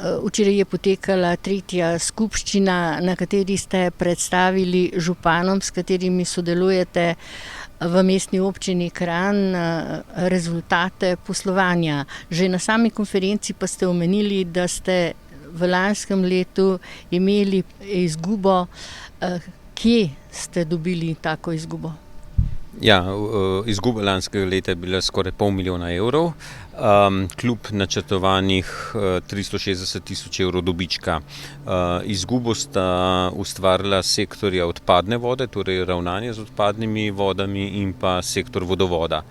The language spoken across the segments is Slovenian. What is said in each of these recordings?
Včeraj je potekala tretja skupščina, na kateri ste predstavili županom, s katerimi sodelujete v Mestni občini Kranj, rezultate poslovanja. Že na sami konferenci pa ste omenili, da ste v lanskem letu imeli izgubo. Kje ste dobili tako izgubo? Ja, izguba lanskega leta je bila skoraj €500,000, kljub načrtovanih 360 000 dobička. Izgubo sta ustvarila sektorja odpadne vode, torej ravnanje z odpadnimi vodami, in pa sektor vodovoda.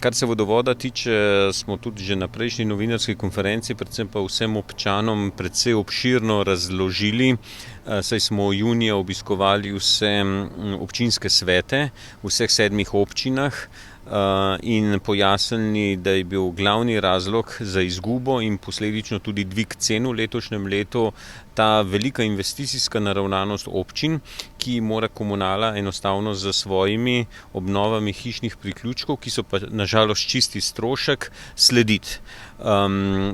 Kar se vodovoda tiče, smo tudi že na prejšnji novinarski konferenci, predvsem pa vsem občanom, precej obširno razložili, saj smo junija obiskovali vse občinske svete v vseh 7 občinah in pojasnili, da je bil glavni razlog za izgubo in posledično tudi dvig cen v letošnjem letu ta velika investicijska naravnanost občin, ki mora komunala enostavno z svojimi obnovami hišnih priključkov, ki so pa nažalost čisti strošek, slediti.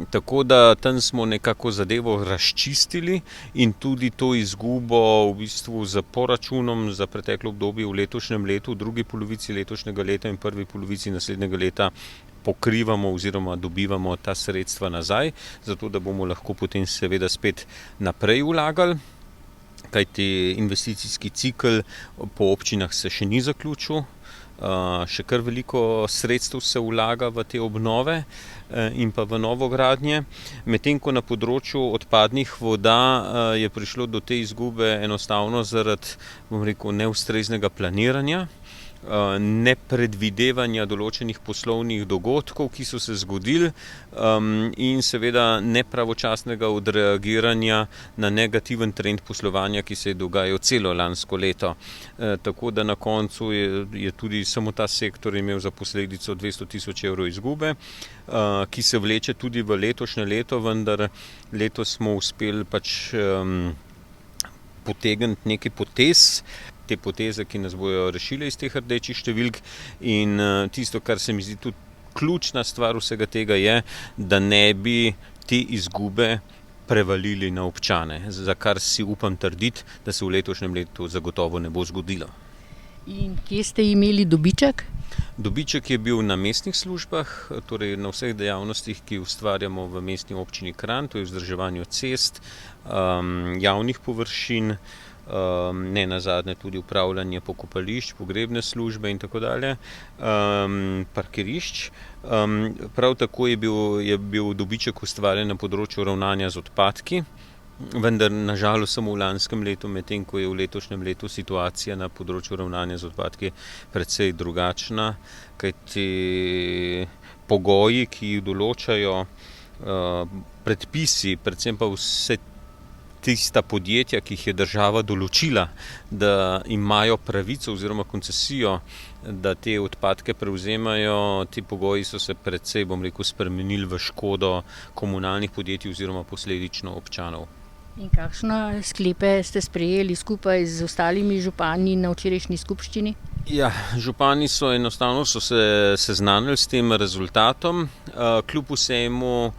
Tako da tam smo nekako zadevo razčistili in tudi to izgubo v bistvu z poračunom za preteklo obdobje v letošnjem letu, v drugi polovici letošnjega leta in prvi polovici naslednjega leta pokrivamo oziroma dobivamo ta sredstva nazaj, zato da bomo lahko potem seveda spet naprej vlagali, kajti investicijski cikel po občinah se še ni zaključil. Še kar veliko sredstev se vlaga v te obnove in pa v novogradnje. Medtem ko na področju odpadnih voda je prišlo do te izgube enostavno zaradi, neustreznega planiranja, nepredvidevanja določenih poslovnih dogodkov, ki so se zgodili, in seveda nepravočasnega odreagiranja na negativen trend poslovanja, ki se je dogajal celo lansko leto. Tako da na koncu je tudi samo ta sektor imel za posledico €200,000 izgube, ki se vleče tudi v letošnje leto, vendar letos smo uspeli potegniti nekaj potez, te poteze, ki nas bojo rešile iz teh rdečih številk, in tisto, kar se mi zdi tudi ključna stvar vsega tega, je, da ne bi te izgube prevalili na občane, za kar si upam trditi, da se v letošnjem letu zagotovo ne bo zgodilo. In kje ste imeli dobiček? Dobiček je bil na mestnih službah, torej na vseh dejavnostih, ki ustvarjamo v Mestni občini Kranj, to je vzdrževanje cest, javnih površin, ne nazadnje tudi upravljanje pokopališč, pogrebne službe in tako dalje, parkirišč. Prav tako je bil dobiček ustvarjen na področju ravnanja z odpadki, vendar nažalost samo v lanskem letu, medtem ko je v letošnjem letu situacija na področju ravnanja z odpadki precej drugačna, kajti pogoji, ki jih določajo predpisi, predvsem pa vse tista podjetja, ki jih je država določila, da imajo pravico oziroma koncesijo, da te odpadke prevzemajo, ti pogoji so se precej, spremenili v škodo komunalnih podjetij oziroma posledično občanov. In kakšne sklepe ste sprejeli skupaj z ostalimi župani na včerajšnji skupščini? Ja, župani so se seznanili s tem rezultatom, kljub vsemu,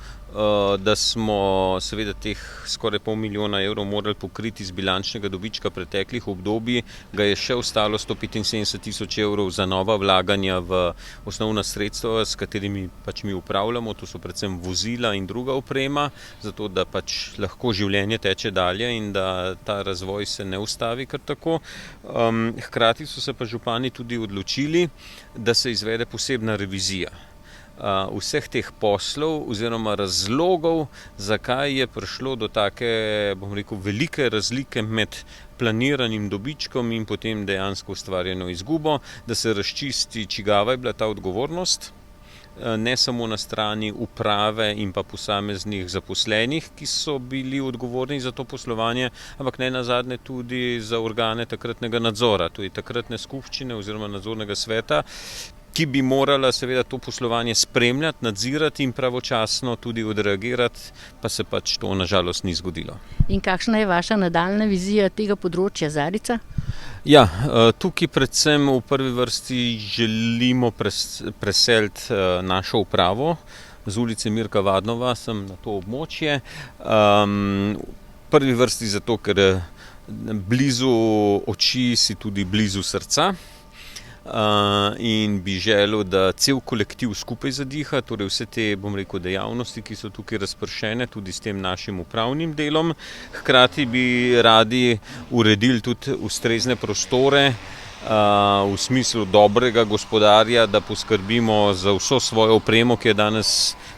da smo seveda teh skoraj €500,000 morali pokriti iz bilančnega dobička preteklih obdobij, ga je še ostalo €175,000 za nova vlaganja v osnovna sredstva, s katerimi mi upravljamo, to so predvsem vozila in druga oprema, zato da lahko življenje teče dalje in da ta razvoj se ne ustavi kar tako. Hkrati so se pa župani tudi odločili, da se izvede posebna revizija vseh teh poslov oziroma razlogov, zakaj je prišlo do take, velike razlike med planiranim dobičkom in potem dejansko ustvarjeno izgubo, da se razčisti, čigava je bila ta odgovornost, ne samo na strani uprave in pa posameznih zaposlenih, ki so bili odgovorni za to poslovanje, ampak ne nazadnje tudi za organe takratnega nadzora, tudi takratne skupščine oziroma nadzornega sveta, ki bi morala seveda to poslovanje spremljati, nadzirati in pravočasno tudi odreagirati, pa se to nažalost ni zgodilo. In kakšna je vaša nadaljnja vizija tega področja, Zarica? Ja, tukaj predvsem v prvi vrsti želimo preseliti našo upravo z ulice Mirka Vadnova sem na to območje. V prvi vrsti zato, ker blizu oči si tudi blizu srca. In bi želel, da cel kolektiv skupaj zadiha, torej vse te, bom rekel, dejavnosti, ki so tukaj razpršene, tudi s tem našim upravnim delom. Hkrati bi radi uredili tudi ustrezne prostore, v smislu dobrega gospodarja, da poskrbimo za vso svojo opremo, ki je danes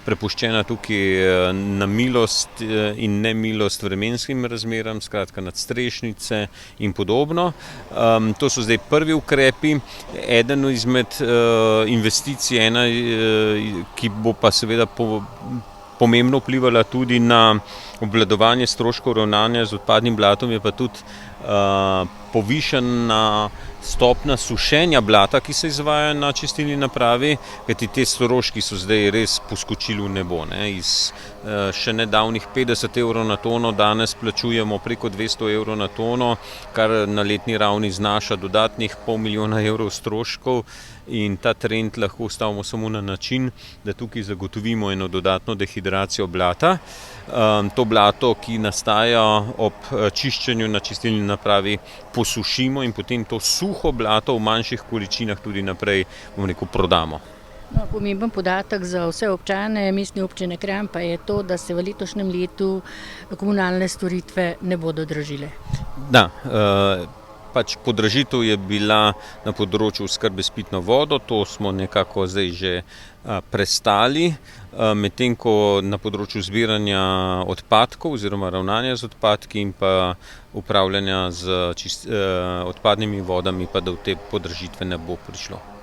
prepuščena tukaj na milost in nemilost vremenskim razmeram, skratka nadstrešnice in podobno. To so zdaj prvi ukrepi. Eden izmed investicij, ena, ki bo pa seveda pomembno vplivala tudi na obvladovanje stroškov ravnanja z odpadnim blatom, je pa tudi povišana stopnja sušenja blata, ki se izvaja na čistilni napravi, kajti te stroški so zdaj res poskočili v nebo. Iz še nedavnih 50 evrov na tono danes plačujemo preko 200 evrov na tono, kar na letni ravni znaša dodatnih $500 000 evrov stroškov. In ta trend lahko ustavimo samo na način, da tukaj zagotovimo eno dodatno dehidracijo blata. To blato, ki nastaja ob čiščenju na čistilni napravi, posušimo in potem to suho blato v manjših količinah tudi naprej, bom rekel, prodamo. Pomemben podatek za vse občane Mestne občine Kranj pa je to, da se v letošnjem letu komunalne storitve ne bodo dražile. Da, podražitev je bila na področju oskrbe s pitno vodo, to smo nekako zdaj že prestali, medtem ko na področju zbiranja odpadkov oziroma ravnanja z odpadki in pa upravljanja z odpadnimi vodami pa do te podražitve ne bo prišlo.